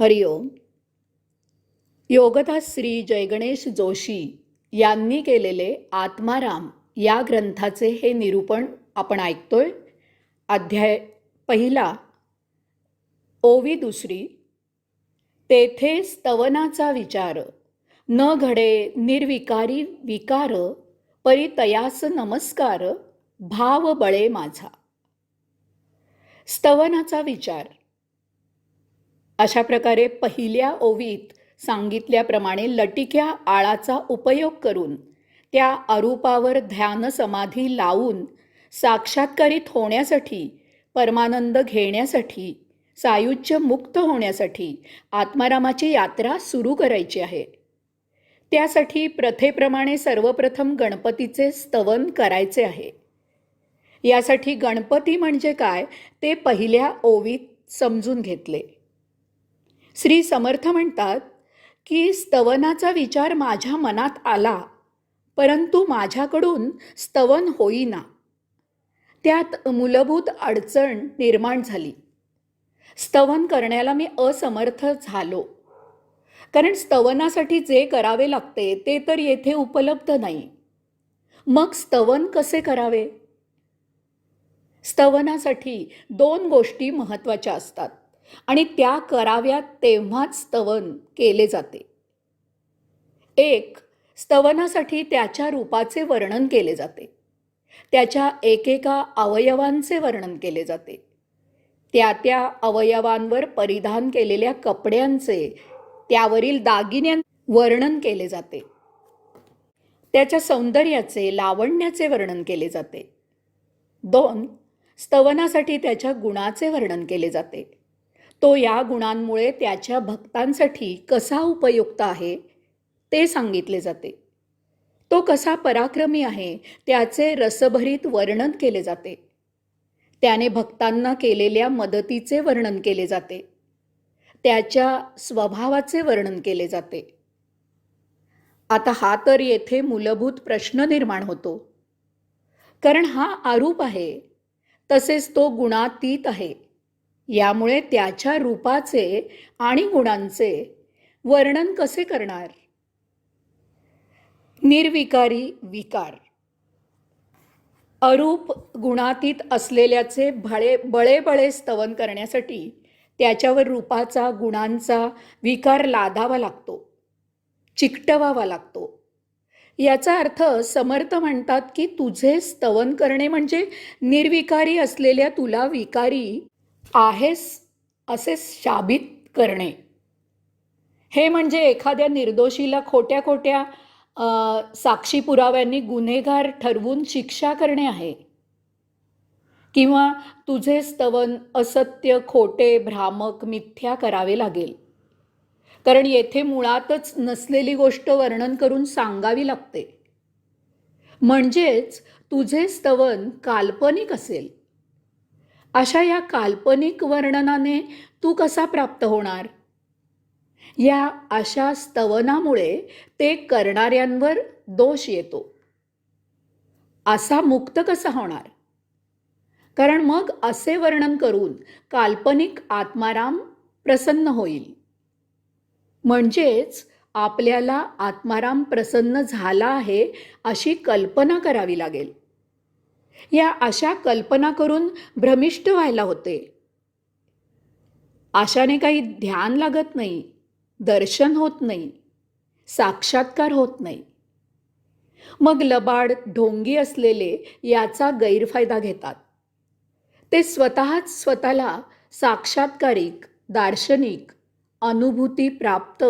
हरिओम. योगदास श्री जयगणेश जोशी यांनी केलेले आत्माराम या ग्रंथाचे हे निरूपण आपण ऐकतोय. अध्याय पहिला, ओवी दुसरी. तेथे स्तवनाचा विचार न घडे निर्विकारी विकार, परितयास नमस्कार भाव बळे माझा. स्तवनाचा विचार. अशा प्रकारे पहिल्या ओवीत सांगितल्याप्रमाणे लटिक्या आळाचा उपयोग करून त्या अरूपावर ध्यान समाधी लावून साक्षात्कारित होण्यासाठी, परमानंद घेण्यासाठी, सायुज्य मुक्त होण्यासाठी आत्मारामाची यात्रा सुरू करायची आहे. त्यासाठी प्रथेप्रमाणे सर्वप्रथम गणपतीचे स्तवन करायचे आहे. यासाठी गणपती म्हणजे काय ते पहिल्या ओवीत समजून घेतले. श्री समर्थ म्हणतात की स्तवनाचा विचार माझ्या मनात आला, परंतु माझ्याकडून स्तवन होईना. त्यात मूलभूत अडचण निर्माण झाली. स्तवन करण्याला मी असमर्थ झालो, कारण स्तवनासाठी जे करावे लागते ते तर येथे उपलब्ध नाही. मग स्तवन कसे करावे? स्तवनासाठी 2 गोष्टी महत्त्वाच्या असतात आणि त्या कराव्यात तेव्हाच स्तवन केले जाते. एक, स्तवनासाठी त्याच्या रूपाचे वर्णन केले जाते. त्याच्या एकेका अवयवांचे वर्णन केले जाते. त्या अवयवांवर परिधान केलेल्या कपड्यांचे, त्यावरील दागिन्यांचे वर्णन केले जाते. त्याच्या सौंदर्याचे, लावण्याचे वर्णन केले जाते. 2, स्तवनासाठी त्याच्या गुणाचे वर्णन केले जाते. तो या गुणांमुळे त्याच्या भक्तांसाठी कसा उपयुक्त आहे ते सांगितले जाते. तो कसा पराक्रमी आहे त्याचे रसभरीत वर्णन केले जाते. त्याने भक्तांना केलेल्या मदतीचे वर्णन केले जाते. त्याच्या स्वभावाचे वर्णन केले जाते. आता हा तर येथे मूलभूत प्रश्न निर्माण होतो, कारण हा आरूप आहे, तसेच तो गुणातीत आहे. यामुळे त्याच्या रूपाचे आणि गुणांचे वर्णन कसे करणार? निर्विकारी विकार. अरूप गुणातीत असलेल्याचे बळे स्तवन करण्यासाठी त्याच्यावर रूपाचा, गुणांचा विकार लादावा लागतो, चिकटवावा लागतो. याचा अर्थ समर्थ म्हणतात की तुझे स्तवन करणे म्हणजे निर्विकारी असलेल्या तुला विकारी आहेस असे शाबित करणे. हे म्हणजे एखाद्या निर्दोषीला खोट्या खोट्या साक्षी पुराव्यांनी गुन्हेगार ठरवून शिक्षा करणे आहे. किंवा तुझे स्तवन असत्य, खोटे, भ्रामक, मिथ्या करावे लागेल, कारण येथे मुळातच नसलेली गोष्ट वर्णन करून सांगावी लागते. म्हणजेच तुझे स्तवन काल्पनिक असेल. अशा या काल्पनिक वर्णनाने तू कसा प्राप्त होणार? या अशा स्तवनामुळे ते करणाऱ्यांवर दोष येतो. असा मुक्त कसा होणार? कारण मग असे वर्णन करून काल्पनिक आत्माराम प्रसन्न होईल. म्हणजेच आपल्याला आत्माराम प्रसन्न झाला आहे अशी कल्पना करावी लागेल. या अशा कल्पना करून भ्रमिष्ट व्हायला होते. आशाने काही ध्यान लागत नाही, दर्शन होत नाही, साक्षात्कार होत नाही. मग लबाड, ढोंगी असलेले याचा गैरफायदा घेतात. ते स्वतःच स्वतःला साक्षात्कारिक, दार्शनिक, अनुभूती प्राप्त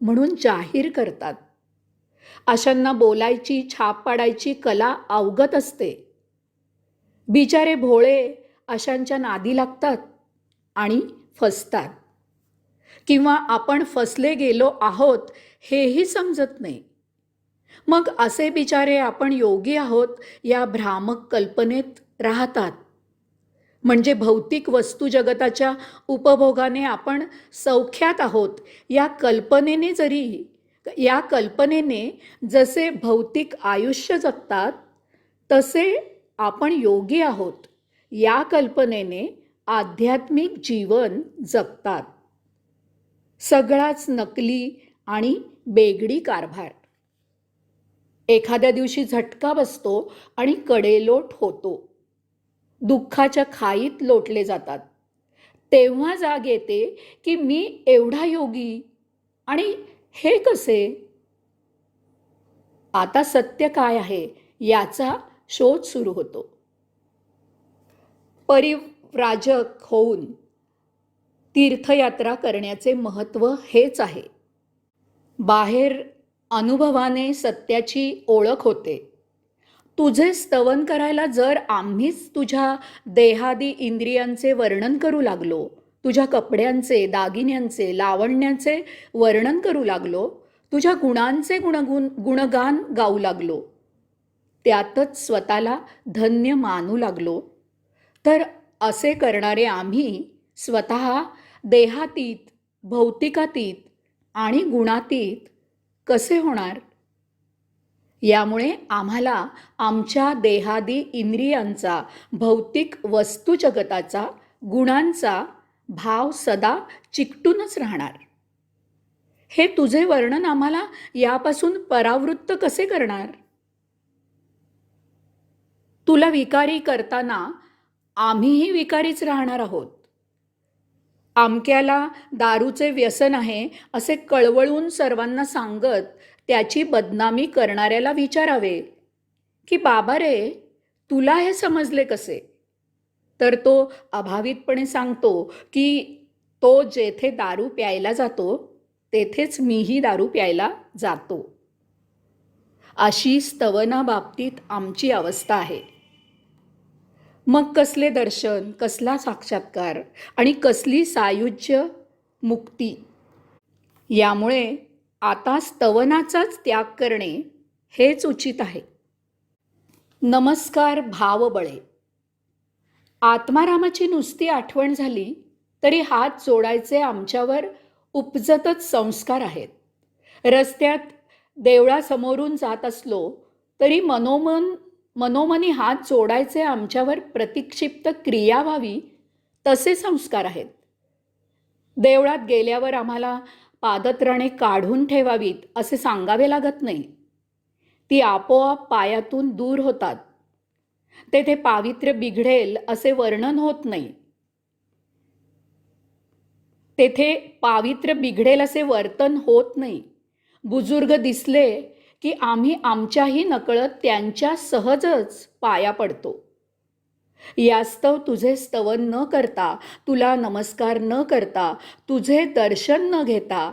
म्हणून जाहीर करतात. अशांना बोलायची, छाप पाडायची कला अवगत असते. बिचारे भोळे अशांच्या नादी लागतात आणि फसतात. किंवा आपण फसले गेलो आहोत हेही समजत नाही. मग असे बिचारे आपण योगी आहोत या भ्रामक कल्पनेत राहतात. म्हणजे भौतिक वस्तू जगताच्या उपभोगाने आपण सौख्यात आहोत या कल्पनेने जसे भौतिक आयुष्य जगतात, तसे आपण योगी आहोत या कल्पनेने आध्यात्मिक जीवन जगतात. सगळाच नकली आणि बेगडी कारभार. एखाद्या दिवशी झटका बसतो आणि कडेलोट होतो. दुःखाच्या खाईत लोटले जातात. तेव्हा जाग येते की मी एवढा योगी आणि हे कसे. आता सत्य काय आहे याचा शोध सुरू होतो. परिव्राजक होऊन तीर्थयात्रा करण्याचे महत्त्व हेच आहे. बाहेर अनुभवाने सत्याची ओळख होते. तुझे स्तवन करायला जर आम्हीच तुझ्या देहादी इंद्रियांचे वर्णन करू लागलो, तुझ्या कपड्यांचे, दागिन्यांचे, लावण्याचे वर्णन करू लागलो, तुझ्या गुणांचे गुणगान गाऊ लागलो, त्यातच स्वतःला धन्य मानू लागलो, तर असे करणारे आम्ही स्वतः देहातीत, भौतिकातीत आणि गुणातीत कसे होणार. यामुळे आम्हाला आमच्या देहादी इंद्रियांचा, भौतिक वस्तू जगताचा, गुणांचा भाव सदा चिकटूनच राहणार. हे तुझे वर्णन आम्हाला यापासून परावृत्त कसे करणार. तुला विकारी करताना आम्हीही विकारीच राहणार आहोत. आमक्याला दारूचे व्यसन आहे असे कळवळून सर्वांना सांगत त्याची बदनामी करणाऱ्याला विचारावे की बाबा रे, तुला हे समजले कसे. तर तो अभावितपणे सांगतो की तो जेथे दारू प्यायला जातो तेथेच मीही दारू प्यायला जातो. अशी स्तवनाबाबतीत आमची अवस्था आहे. मग कसले दर्शन, कसला साक्षात्कार आणि कसली सायुज्य मुक्ती. यामुळे आता स्तवनाचाच त्याग करणे हेच उचित आहे. नमस्कार भावबळे. आत्मारामाची नुसती आठवण झाली तरी हात जोडायचे आमच्यावर उपजतच संस्कार आहेत. रस्त्यात देवळासमोरून जात असलो तरी मनोमनी हात जोडायचे आमच्यावर प्रतिक्षिप्त क्रिया व्हावी तसे संस्कार आहेत. देवळात गेल्यावर आम्हाला पादत्राणे काढून ठेवावीत असे सांगावे लागत नाही. ती आपोआप पायातून दूर होतात. तेथे पावित्र्य बिघडेल असे वर्णन होत नाही. तेथे पावित्र्य बिघडेल असे वर्तन होत नाही. बुजुर्ग दिसले की आम्ही आमच्याही नकळत त्यांच्या सहजच पाया पडतो. यास्तव तुझे स्तवन न करता, तुला नमस्कार न करता, तुझे दर्शन न घेता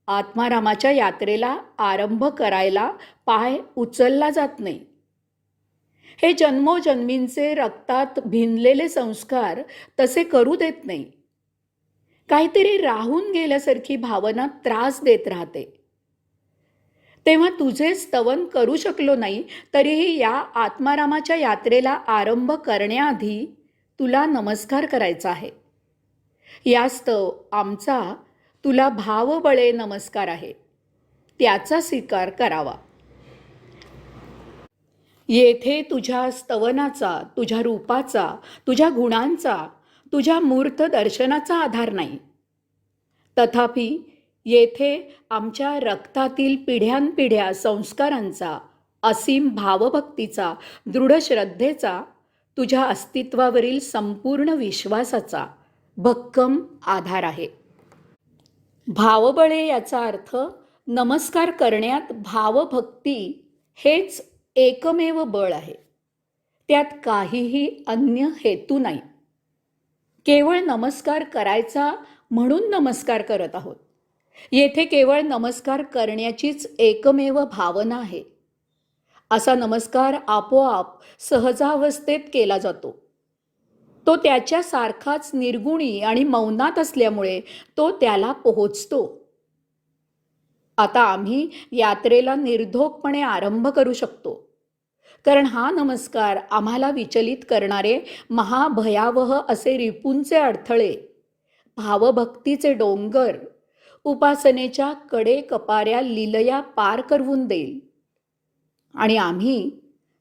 आत्मारामाच्या यात्रेला आरंभ करायला पाय उचलला जात नाही. हे जन्मोजन्मींचे रक्तात भिनलेले संस्कार तसे करू देत नाही. काहीतरी राहून गेल्यासारखी भावना त्रास देत राहते. तेव्हा तुझे स्तवन करू शकलो नाही तरीही या आत्मारामाच्या यात्रेला आरंभ करण्याआधी तुला नमस्कार करायचा आहे. यास्तव आमचा तुला भावबळे नमस्कार आहे, त्याचा स्वीकार करावा. येथे तुझ्या स्तवनाचा, तुझ्या रूपाचा, तुझ्या गुणांचा, तुझ्या मूर्त दर्शनाचा आधार नाही. तथापि येथे आमच्या रक्तातील पिढ्यानपिढ्या संस्कारांचा, असीम भावभक्तीचा, दृढ श्रद्धेचा, तुझ्या अस्तित्वावरील संपूर्ण विश्वासाचा भक्कम आधार आहे. भावबळे याचा अर्थ नमस्कार करण्यात भावभक्ती हेच एकमेव बळ आहे. त्यात काहीही अन्य हेतू नाही. केवळ नमस्कार करायचा म्हणून नमस्कार करत आहोत. येथे केवळ नमस्कार करण्याचीच एकमेव भावना आहे. असा नमस्कार आपोआप सहजावस्थेत केला जातो. तो त्याच्यासारखाच निर्गुणी आणि मौनात असल्यामुळे तो त्याला पोहोचतो. आता आम्ही यात्रेला निर्धोकपणे आरंभ करू शकतो, कारण हा नमस्कार आम्हाला विचलित करणारे महाभयावह असे रिपुंचे अडथळे, भावभक्तीचे डोंगर, उपासनेच्या कडे कपाऱ्या लिलया पार करवून देईल आणि आम्ही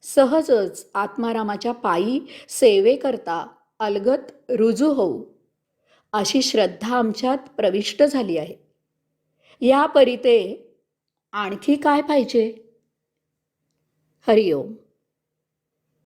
सहजच आत्मारामाच्या पायी सेवेकरता अलगत रुजू होऊ, अशी श्रद्धा आमच्यात प्रविष्ट झाली आहे. या परिते आणखी काय पाहिजे? हरिओम.